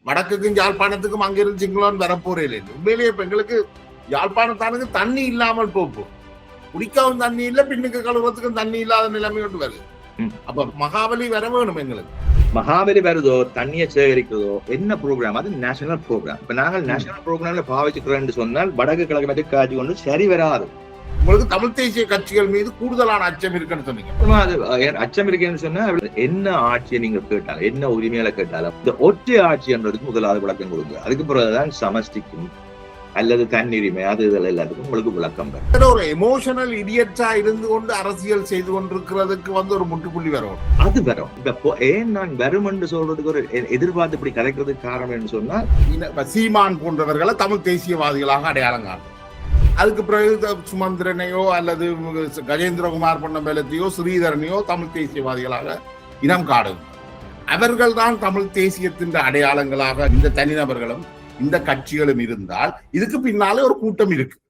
வடக்குக்கும் யாழ்ப்பாணத்துக்கும் அங்கிருந்து சிங்களம் வரப்போறே இல்லை. உண்மையிலேயே இப்ப எங்களுக்கு யாழ்ப்பாணத்தானுக்கு தண்ணி இல்லாமல் போகும், குடிக்கவும் தண்ணி இல்லை, பின்னுக்கு கழுவுறதுக்கும் தண்ணி இல்லாத நிலைமை கொண்டு வருது. அப்ப மகாபலி வர வேணும் எங்களுக்கு. மகாபலி வருதோ தண்ணியை சேகரிக்கிறதோ என்ன ப்ரோக்ராம்? அது நேஷனல் ப்ரோக்ராம். இப்ப நாங்கள் நேஷனல் ப்ரோக்ராம்ல பாவிச்சுக்கிறோம் சொன்னால் வடக்கு கிழக்கு மட்டும் காட்சி கொண்டு சரி வராது. உங்களுக்கு தமிழ் தேசிய கட்சிகள் மீது கூடுதலான அச்சம் இருக்குன்னு சொன்னீங்க. அது அச்சம் இருக்குன்னு சொன்னா என்ன ஆட்சியை நீங்க கேட்டாலும், என்ன உரிமையில கேட்டாலும் இந்த ஒற்றை ஆட்சின்றதுக்கு முதலாவது விளக்கம் கொடுங்க. அதுக்கு பிறகுதான் சமஷ்டிக்கும் அல்லது தன்னுரிமை அது இதெல்லாம் எல்லாத்துக்கும் உங்களுக்கு விளக்கம் வரும். ஒரு எமோஷனல் இடியட்டா இருந்து கொண்டு அரசியல் செய்து கொண்டிருக்கிறதுக்கு ஒரு முட்டுப்புள்ளி வரும். அது வரும். இப்ப ஏன் நான் வரும் என்று சொல்றதுக்கு ஒரு எதிர்பார்த்து இப்படி கதைக்கிறதுக்கு காரணம் என்று சொன்னா, சீமான் போன்றவர்களை தமிழ் தேசியவாதிகளாக அடையாளம் காணும். அதுக்கு பிறகு சுமந்திரனையோ அல்லது கஜேந்திரகுமார் பொன்னம்பலத்தையோ ஸ்ரீதரனையோ தமிழ் தேசியவாதிகளாக இனம் காடும். அவர்கள் தான் தமிழ் தேசியத்தின் அடையாளங்களாக இந்த தனிநபர்களும் இந்த கட்சிகளும் இருந்தால் இதுக்கு பின்னாலே ஒரு கூட்டம் இருக்கு.